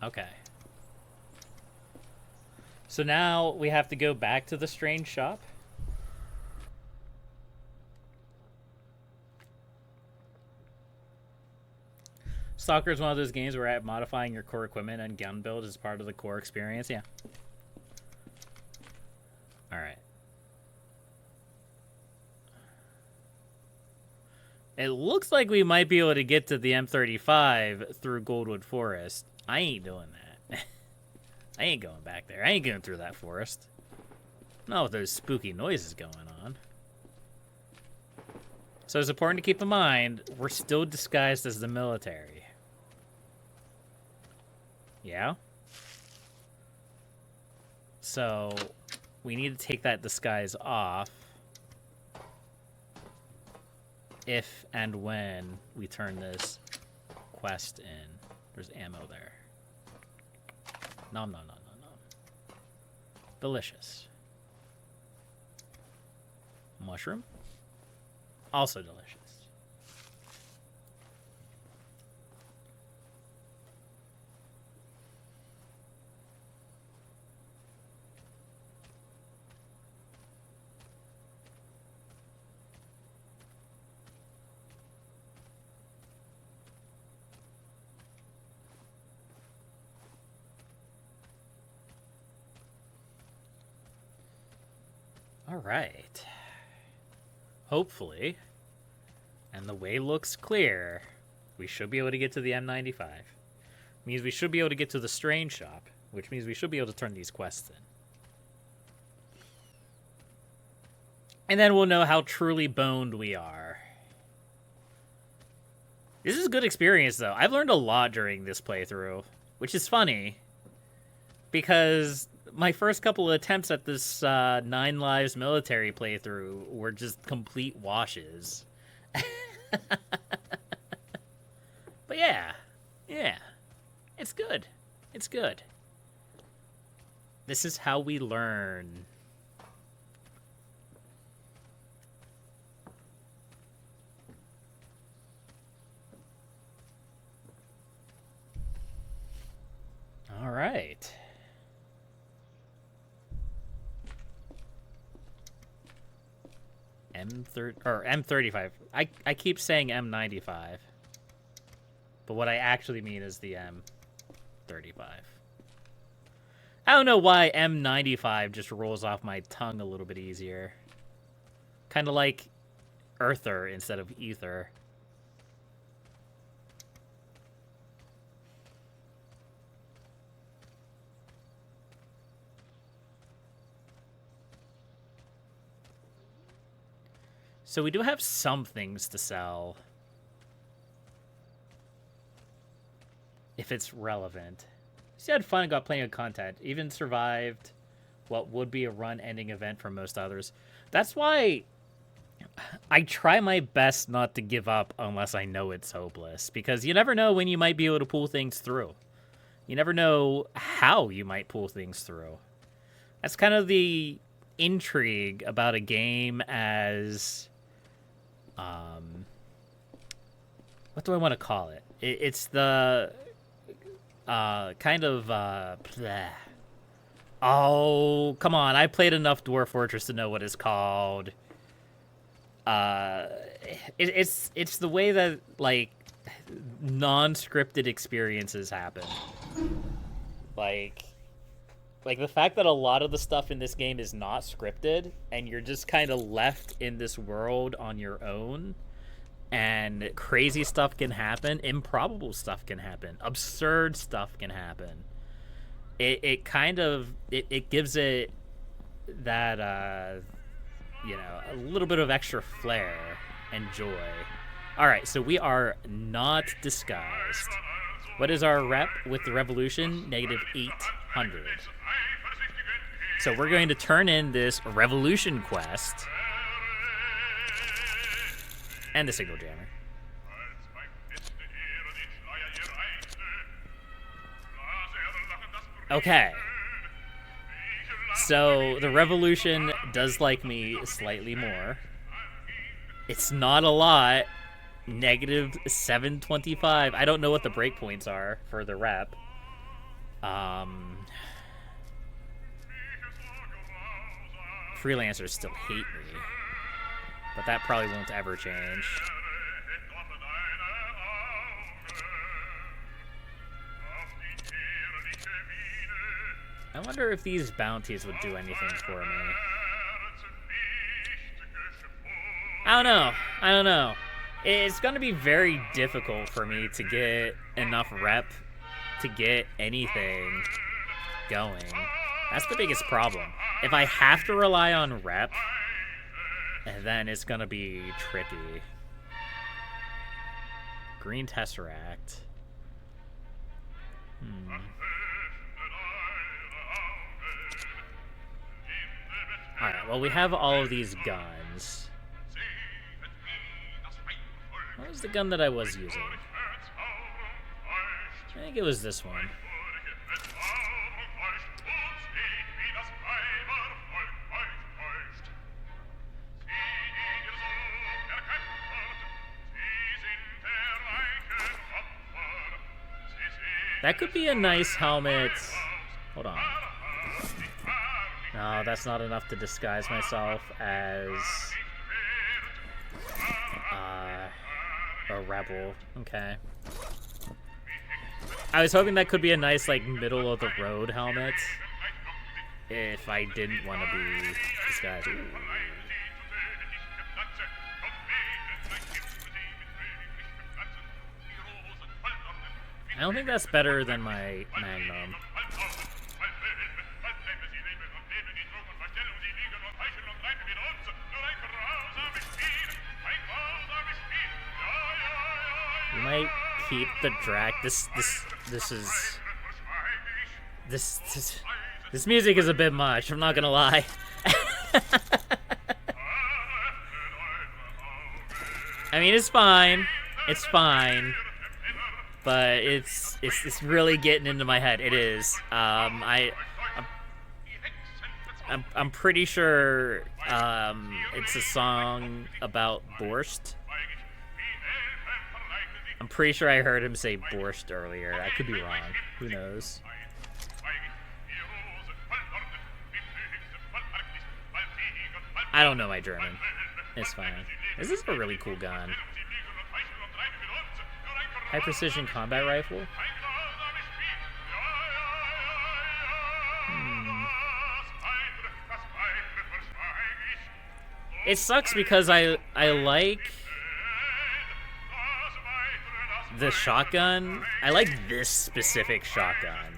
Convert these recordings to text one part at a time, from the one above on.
Okay. So now we have to go back to the strange shop. S.T.A.L.K.E.R is one of those games where modifying your core equipment and gun build is part of the core experience. Yeah. Alright. It looks like we might be able to get to the M35 through Goldwood Forest. I ain't doing that. I ain't going back there. I ain't going through that forest. Not with those spooky noises going on. So it's important to keep in mind, we're still disguised as the military. Yeah? So we need to take that disguise off if and when we turn this quest in. There's ammo there. Nom nom nom nom nom. Delicious. Mushroom? Also delicious. All right. Hopefully, and the way looks clear, we should be able to get to the M95. Means we should be able to get to the strange shop, which means we should be able to turn these quests in. And then we'll know how truly boned we are. This is a good experience, though. I've learned a lot during this playthrough, which is funny, because my first couple of attempts at this 9 Lives military playthrough were just complete washes. But yeah, it's good. It's good. This is how we learn. All right. M35. I keep saying M95. But what I actually mean is the M35. I don't know why M95 just rolls off my tongue a little bit easier. Kind of like Earther instead of Ether. So we do have some things to sell. If it's relevant. She had fun and got plenty of content. Even survived what would be a run-ending event for most others. That's why I try my best not to give up unless I know it's hopeless. Because you never know when you might be able to pull things through. You never know how you might pull things through. That's kind of the intrigue about a game as... what do I want to call it? It's the kind of bleh. Oh, come on! I played enough Dwarf Fortress to know what it's called. It's the way that like non-scripted experiences happen. Like the fact that a lot of the stuff in this game is not scripted, and you're just kind of left in this world on your own, and crazy stuff can happen, improbable stuff can happen, absurd stuff can happen. It kind of gives it that you know, a little bit of extra flair and joy. All right, so we are not disguised. What is our rep with the revolution? -800. So we're going to turn in this revolution quest and the signal jammer. Okay. So the revolution does like me slightly more. It's not a lot. -725. I don't know what the breakpoints are for the rep. Freelancers still hate me, but that probably won't ever change. I wonder if these bounties would do anything for me. I don't know. It's going to be very difficult for me to get enough rep to get anything going. That's the biggest problem. If I have to rely on rep, then it's going to be tricky. Green Tesseract. Alright, well, we have all of these guns. What was the gun that I was using? I think it was this one. That could be a nice helmet. Hold on. No, that's not enough to disguise myself as a rebel. Okay. I was hoping that could be a nice, like, middle of the road helmet if I didn't want to be disguised. Ooh. I don't think that's better than my Magnum. You might keep the drag. This music is a bit much. I'm not gonna lie. I mean, it's fine. It's fine. But it's really getting into my head. It is. I'm pretty sure it's a song about borscht. I'm pretty sure I heard him say borscht earlier. I could be wrong. Who knows? I don't know my German. It's fine. This is a really cool gun. High precision combat rifle? It sucks because I like the shotgun. I like this specific shotgun.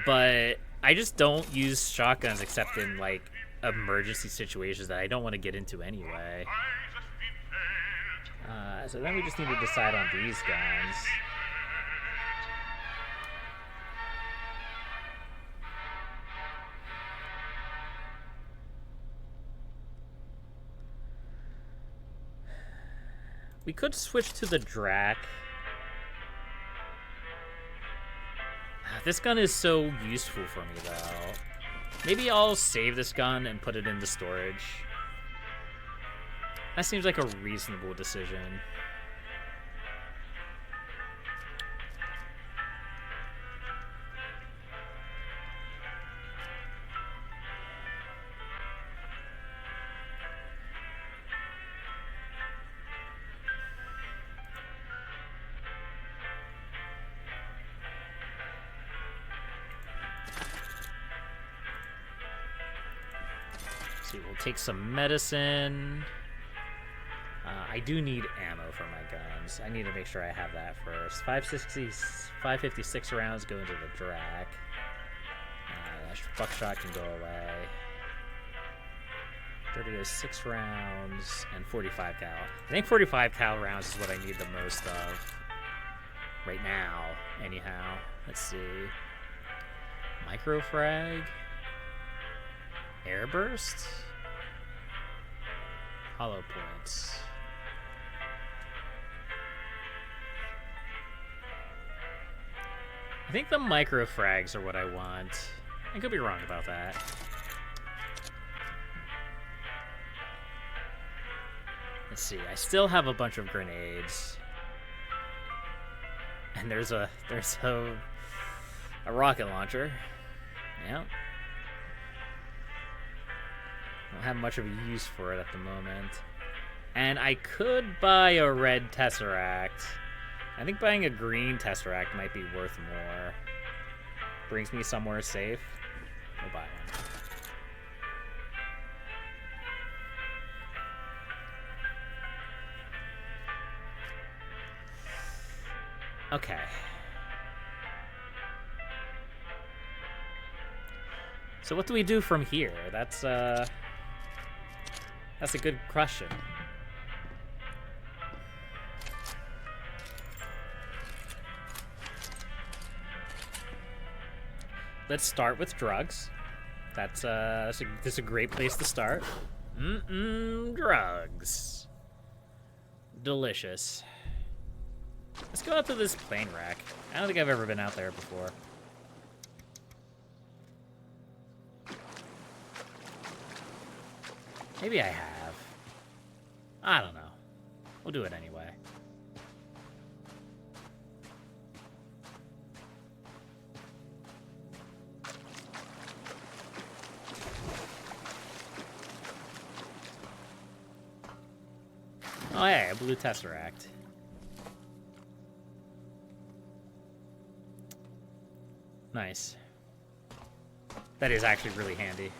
But I just don't use shotguns except in, like, emergency situations that I don't want to get into anyway. So then we just need to decide on these guns. We could switch to the Drac. This gun is so useful for me, though. Maybe I'll save this gun and put it into storage. That seems like a reasonable decision. See, we'll take some medicine. I do need ammo for my guns. I need to make sure I have that first. 556 rounds go into the Drac. That buckshot can go away. 36 rounds and 45 cal. I think 45 cal rounds is what I need the most of right now, anyhow. Let's see. Microfrag. Airburst. Hollow points. I think the microfrags are what I want. I could be wrong about that. Let's see. I still have a bunch of grenades. And there's a A rocket launcher. Yeah. Don't have much of a use for it at the moment. And I could buy a red Tesseract. I think buying a green Tesseract might be worth more. Brings me somewhere safe. We'll buy one. Okay. So what do we do from here? That's a good question. Let's start with drugs. That's a great place to start. Drugs. Delicious. Let's go out to this plane rack. I don't think I've ever been out there before. Maybe I have. I don't know. We'll do it anyway. Oh, hey, a blue Tesseract. Nice. That is actually really handy.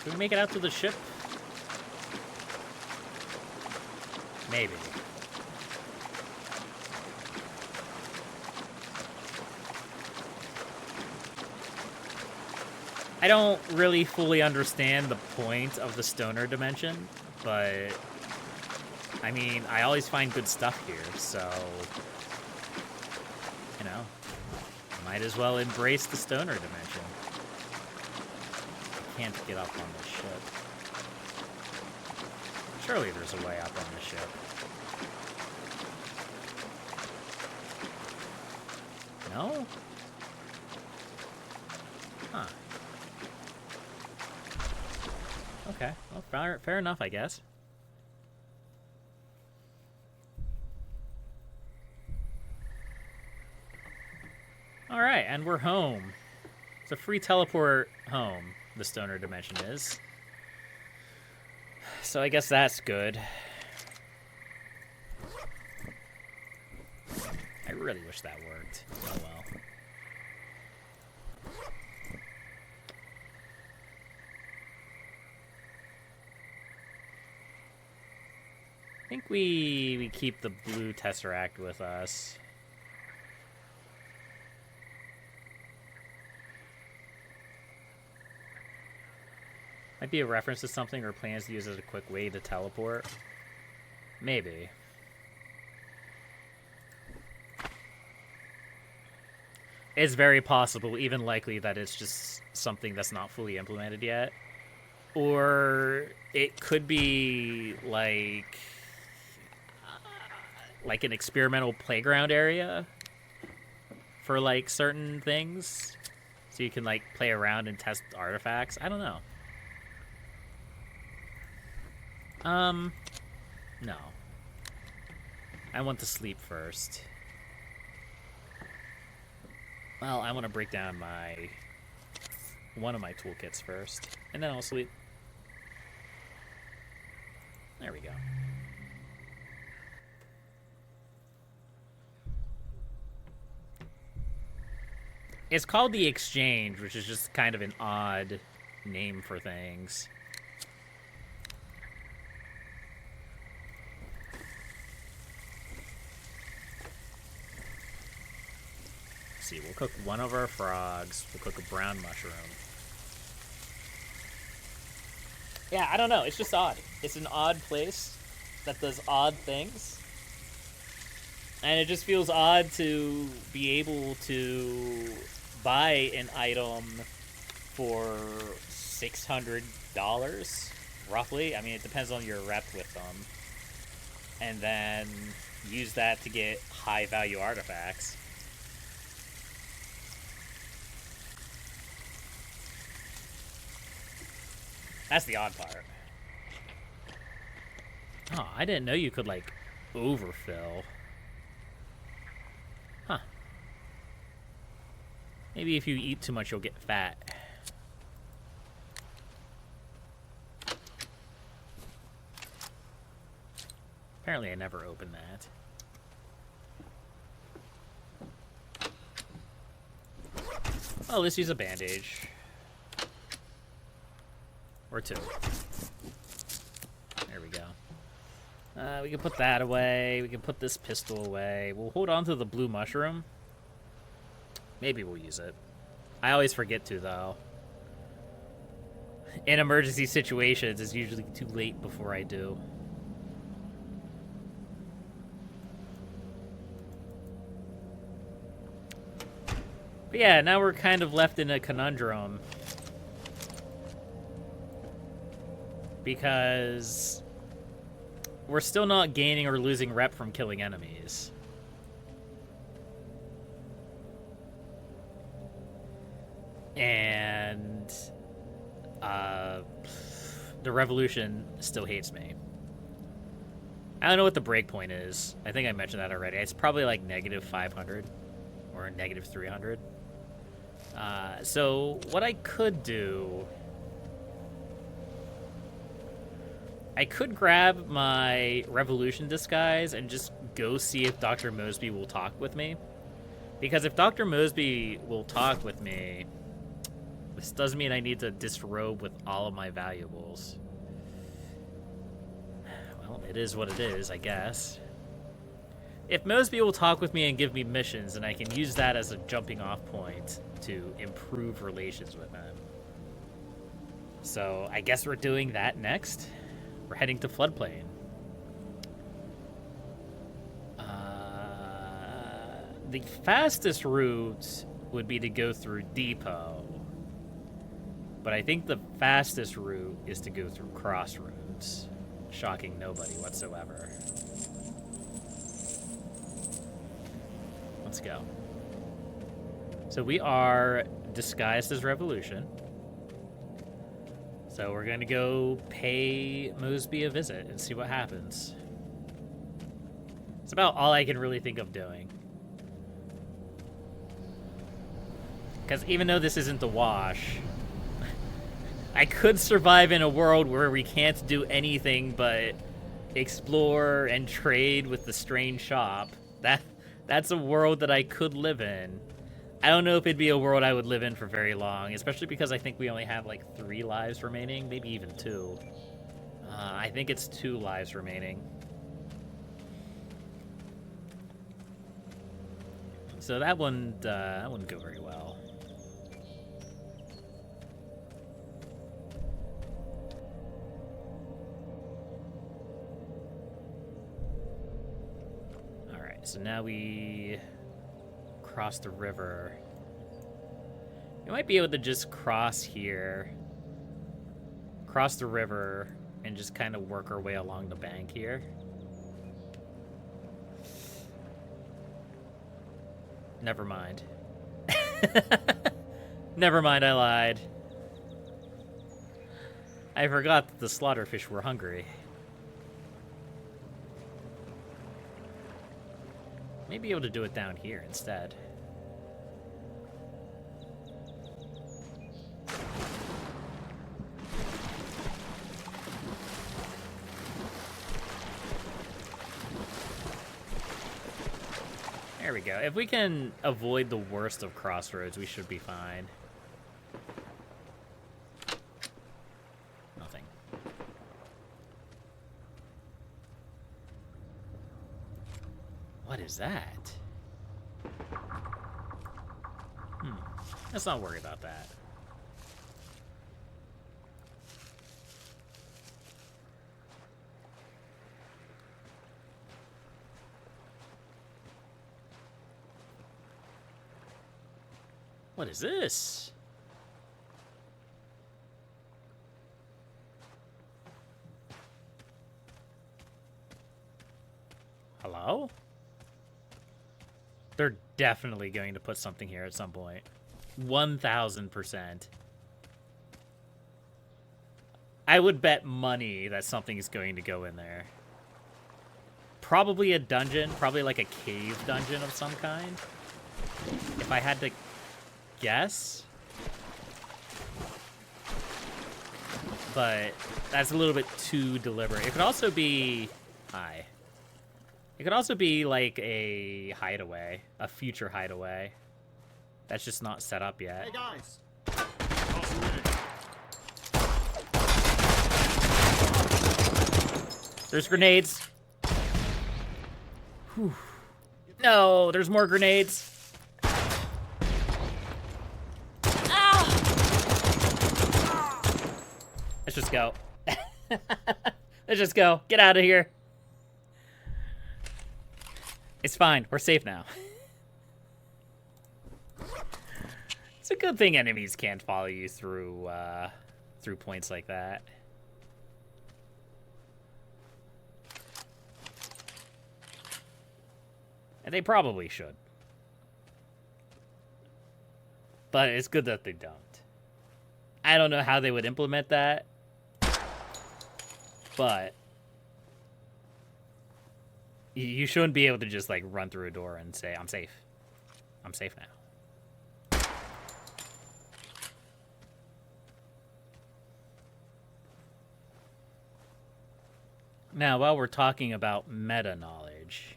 Can we make it out to the ship? Maybe. I don't really fully understand the point of the stoner dimension, but I mean, I always find good stuff here, so you know, might as well embrace the stoner dimension. I can't get up on this ship. Surely there's a way up on the ship. No? Huh. Okay, well, fair enough, I guess. Alright, and we're home. It's a free teleport home, the stoner dimension is. So I guess that's good. I really wish that worked. Oh well. I think we keep the blue Tesseract with us. Might be a reference to something or plans to use as a quick way to teleport. Maybe. It's very possible, even likely, that it's just something that's not fully implemented yet. Or it could be like an experimental playground area for like certain things, so you can like play around and test artifacts. I don't know. No. I want to sleep first. Well, I want to break down one of my toolkits first, and then I'll sleep. There we go. It's called the Exchange, which is just kind of an odd name for things. Let's see, we'll cook one of our frogs. We'll cook a brown mushroom. Yeah, I don't know. It's just odd. It's an odd place that does odd things. And it just feels odd to be able to buy an item for $600, roughly. I mean, it depends on your rep with them. And then use that to get high-value artifacts. That's the odd part. Oh, I didn't know you could, like, overfill. Maybe if you eat too much, you'll get fat. Apparently I never opened that. Oh, let's use a bandage. Or two. There we go. We can put that away. We can put this pistol away. We'll hold on to the blue mushroom. Maybe we'll use it. I always forget to, though. In emergency situations, it's usually too late before I do. But yeah, now we're kind of left in a conundrum. Because we're still not gaining or losing rep from killing enemies. And the revolution still hates me. I don't know what the breakpoint is. I think I mentioned that already. It's probably like negative 500 or negative 300. So what I could do, I could grab my revolution disguise and just go see if Dr. Mosby will talk with me. Because if Dr. Mosby will talk with me, this does mean I need to disrobe with all of my valuables. Well, it is what it is, I guess. If Mosby will talk with me and give me missions, then I can use that as a jumping off point to improve relations with him. So I guess we're doing that next. We're heading to Floodplain. The fastest route would be to go through Depot. But I think the fastest route is to go through Crossroads. Shocking nobody whatsoever. Let's go. So we are disguised as Revolution. So we're going to go pay Mosby a visit and see what happens. It's about all I can really think of doing. Because even though this isn't the wash, I could survive in a world where we can't do anything but explore and trade with the strange shop. That's a world that I could live in. I don't know if it'd be a world I would live in for very long, especially because I think we only have like 3 lives remaining, maybe even 2. I think it's 2 lives remaining. So that wouldn't go very well. All right, so now we cross the river. We might be able to just cross here, cross the river, and just kind of work our way along the bank here. Never mind. Never mind, I lied. I forgot that the slaughterfish were hungry. Maybe able to do it down here instead. There we go. If we can avoid the worst of Crossroads, we should be fine. Nothing. What is that? Let's not worry about that. What is this? Hello? They're definitely going to put something here at some point. 1000%. I would bet money that something is going to go in there. Probably a dungeon, probably like a cave dungeon of some kind. If I had to... guess. But that's a little bit too deliberate. It could also be... Hi. It could also be like a hideaway. A future hideaway. That's just not set up yet. Hey guys! There's grenades. Whew. No, there's more grenades. Let's just go. Let's just go. Get out of here. It's fine. We're safe now. It's a good thing enemies can't follow you through points like that. And they probably should. But it's good that they don't. I don't know how they would implement that. But you shouldn't be able to just, like, run through a door and say, I'm safe. I'm safe now. Now, while we're talking about meta knowledge...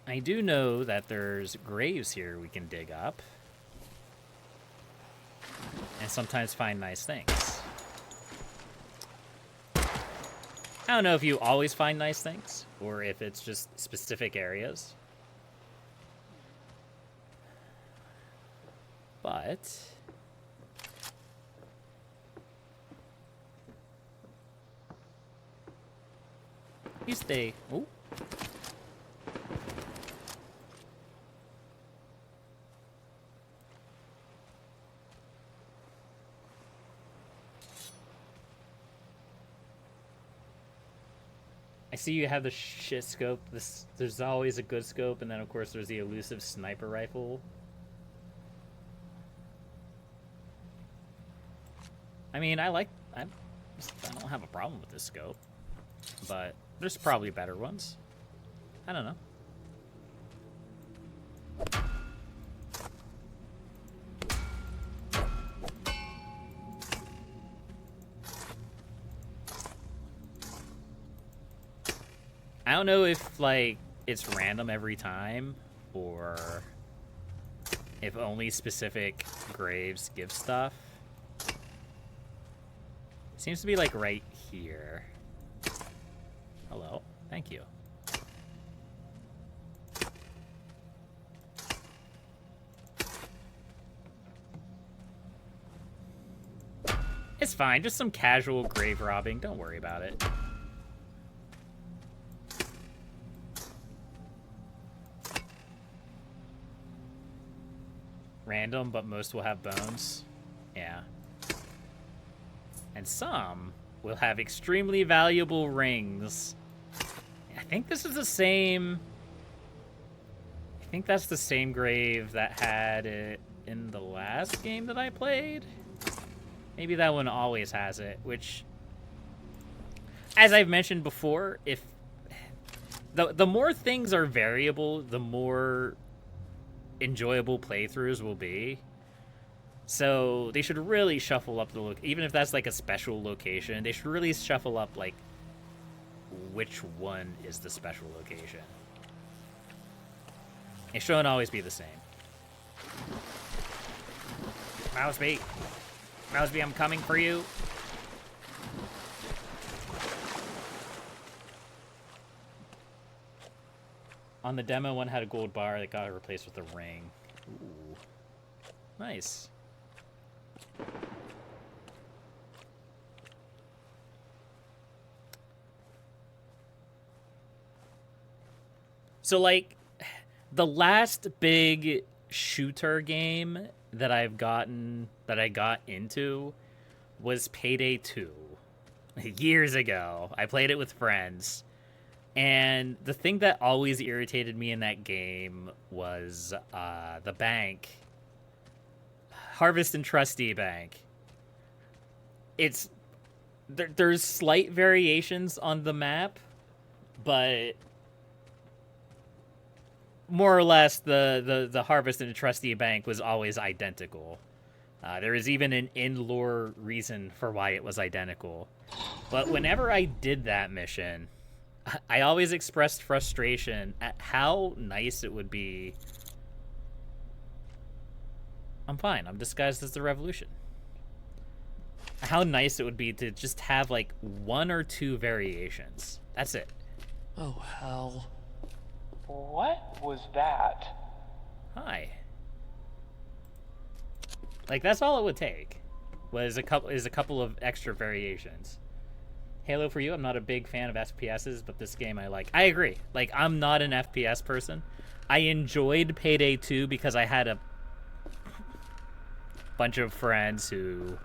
I do know that there's graves here we can dig up. And sometimes find nice things. I don't know if you always find nice things, or if it's just specific areas. But... you stay... Ooh. I see you have the shit scope. There's always a good scope, and then of course there's the elusive sniper rifle. I mean, I don't have a problem with this scope, but there's probably better ones. I don't know. I don't know if, like, it's random every time, or if only specific graves give stuff. Seems to be, like, right here. Hello. Thank you. It's fine. Just some casual grave robbing. Don't worry about it. Random, but most will have bones. Yeah. And some will have extremely valuable rings. I think this is the same... I think that's the same grave that had it in the last game that I played. Maybe that one always has it, which... as I've mentioned before, if... the more things are variable, the more enjoyable playthroughs will be. So they should really shuffle up the look, even if that's like a special location, they should really shuffle up like which one is the special location. It shouldn't always be the same. Mouseby, I'm coming for you. On the demo, one had a gold bar that got replaced with a ring. Ooh. Nice. So, like, the last big shooter game that I got into was Payday 2. Years ago. I played it with friends. And the thing that always irritated me in that game was the bank. Harvest and Trustee Bank. There's slight variations on the map, but more or less, the harvest in the trustee bank was always identical. There is even an in-lore reason for why it was identical. But whenever I did that mission, I always expressed frustration at how nice it would be. I'm fine. I'm disguised as the revolution. How nice it would be to just have like 1 or 2 variations. That's it. Oh, hell. What was that? Hi. Like, that's all it would take. Was a couple of extra variations. Halo for you, I'm not a big fan of FPSs, but this game I like. I agree. Like, I'm not an FPS person. I enjoyed Payday 2 because I had a bunch of friends who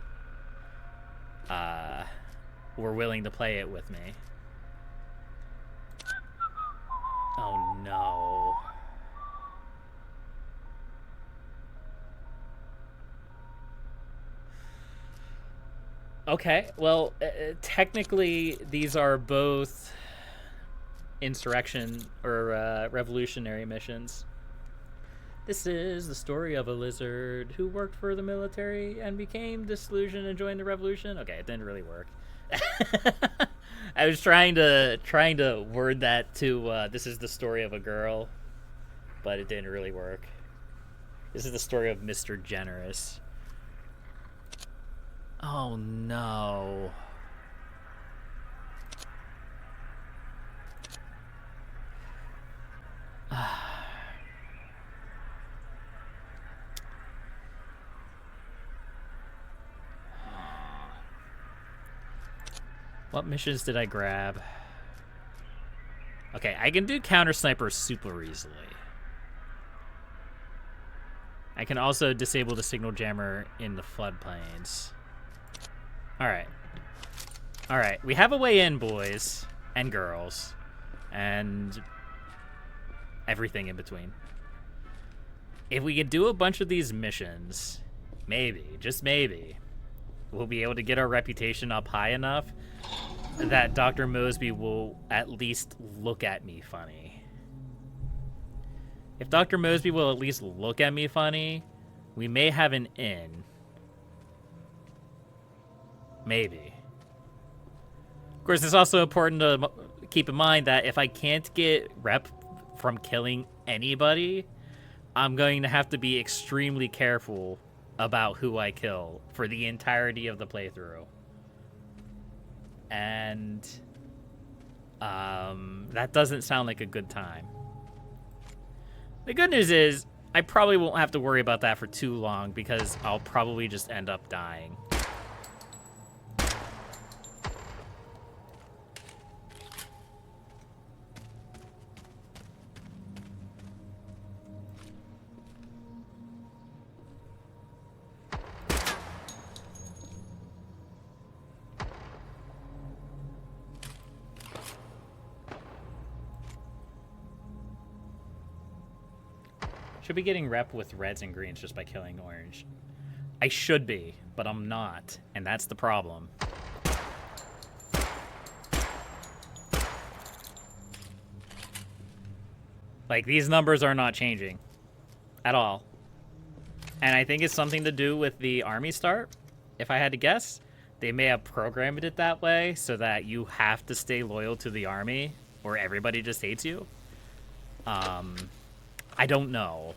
were willing to play it with me. Oh no. Okay, well, technically these are both insurrection or revolutionary missions. This is the story of a lizard who worked for the military and became disillusioned and joined the revolution. Okay, it didn't really work. I was trying to word that to this is the story of a girl, but it didn't really work. This is the story of Mr. Generous. Oh no. What missions did I grab? Okay, I can do counter sniper super easily. I can also disable the signal jammer in the floodplains. Alright. Alright, we have a way in, boys and girls. And everything in between. If we could do a bunch of these missions, maybe, just maybe, we'll be able to get our reputation up high enough that Dr. Mosby will at least look at me funny. If Dr. Mosby will at least look at me funny, we may have an in. Maybe. Of course, it's also important to keep in mind that if I can't get rep from killing anybody, I'm going to have to be extremely careful about who I kill for the entirety of the playthrough. And that doesn't sound like a good time. The good news is I probably won't have to worry about that for too long because I'll probably just end up dying. Should be getting rep with reds and greens just by killing orange. I should be, but I'm not, and that's the problem. Like, these numbers are not changing at all. And I think it's something to do with the army start, if I had to guess. They may have programmed it that way so that you have to stay loyal to the army or everybody just hates you. I don't know.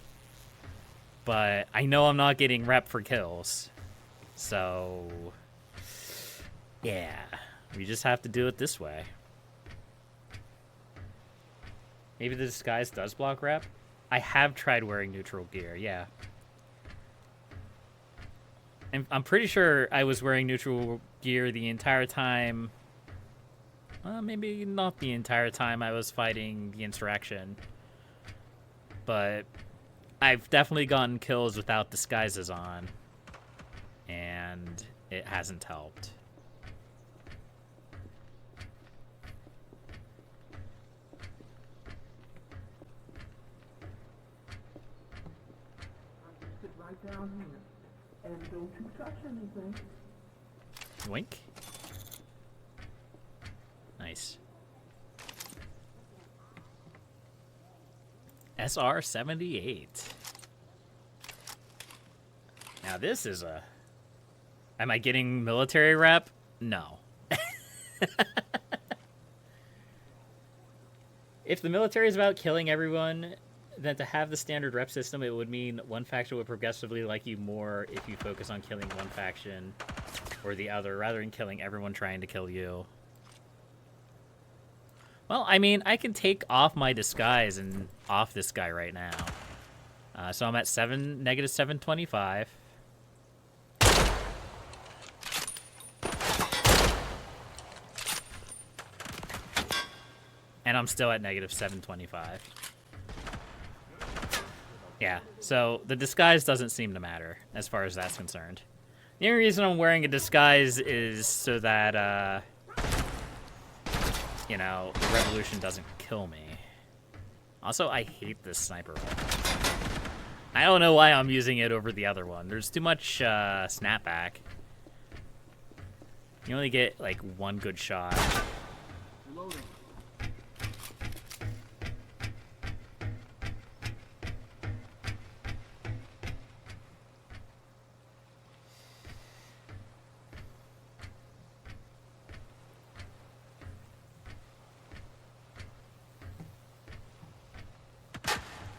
But I know I'm not getting rep for kills. So, yeah. We just have to do it this way. Maybe the disguise does block rep? I have tried wearing neutral gear, yeah. And I'm pretty sure I was wearing neutral gear the entire time. Maybe not the entire time I was fighting the insurrection. But I've definitely gotten kills without disguises on, and it hasn't helped. Sit right down here, and don't you touch anything. Wink. Nice. SR-78. Now this is a... Am I getting military rep? No. If the military is about killing everyone, then to have the standard rep system, it would mean one faction would progressively like you more if you focus on killing one faction or the other, rather than killing everyone trying to kill you. Well, I mean, I can take off my disguise and off this guy right now. So I'm at negative 725. And I'm still at negative 725. Yeah, so the disguise doesn't seem to matter as far as that's concerned. The only reason I'm wearing a disguise is so that, you know, the revolution doesn't kill me. Also, I hate this sniper rifle. I don't know why I'm using it over the other one. There's too much snapback. You only get, like, one good shot. Reloading.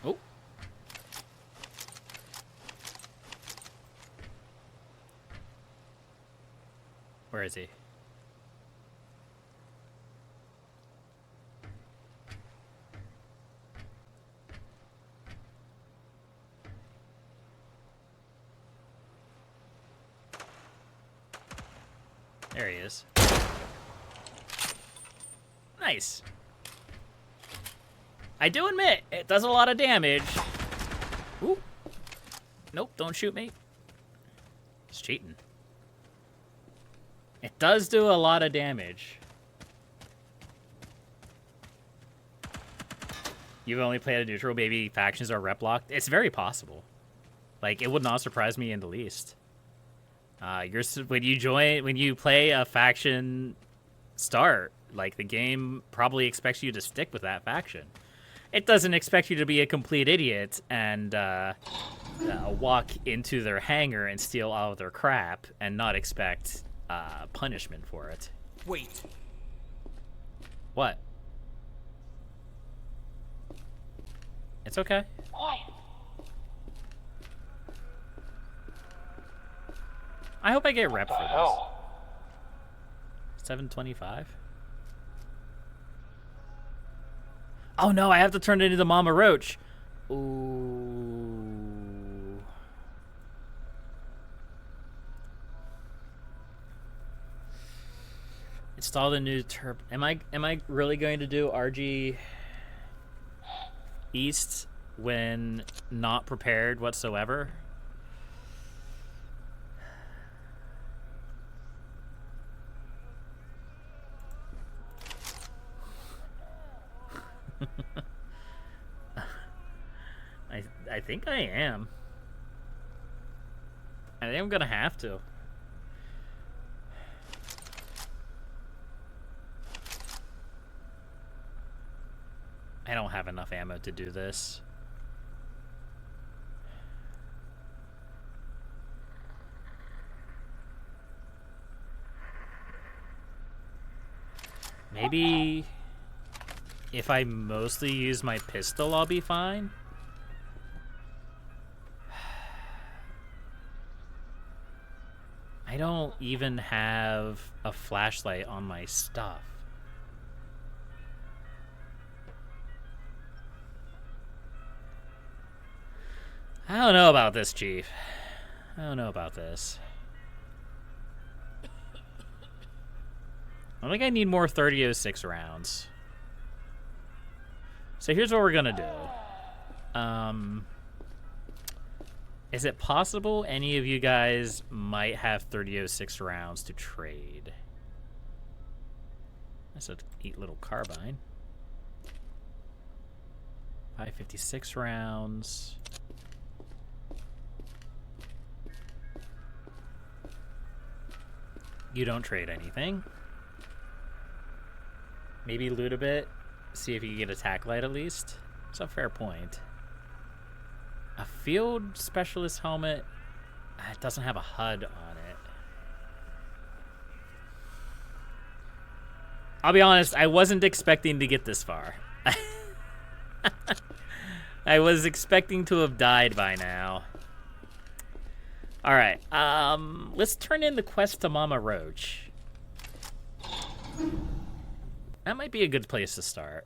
Oh. Where is he? There he is. Nice. I do admit, it does a lot of damage. Ooh. Nope, don't shoot me. It's cheating. It does do a lot of damage. You've only played a neutral, maybe factions are rep locked. It's very possible. Like, it would not surprise me in the least. When you play a faction start, like, the game probably expects you to stick with that faction. It doesn't expect you to be a complete idiot and walk into their hangar and steal all of their crap and not expect punishment for it. Wait. What? It's okay. Why? I hope I get rep What for the this. hell? 725? Oh no, I have to turn it into Mama Roach. Ooh. Install the new turb. Am I really going to do RG East when not prepared whatsoever? I think I am. I think I'm gonna have to. I don't have enough ammo to do this. Maybe if I mostly use my pistol, I'll be fine. I don't even have a flashlight on my stuff. I don't know about this, Chief. I don't know about this. I think I need more 30-06 rounds. So here's what we're gonna do. Is it possible any of you guys might have 30-06 rounds to trade? That's a neat little carbine. 556 rounds. You don't trade anything. Maybe loot a bit. See if you can get a tack light at least. It's a fair point. A field specialist helmet. It doesn't have a HUD on it. I'll be honest, I wasn't expecting to get this far. I was expecting to have died by now. All right, let's turn in the quest to Mama Roach. That might be a good place to start.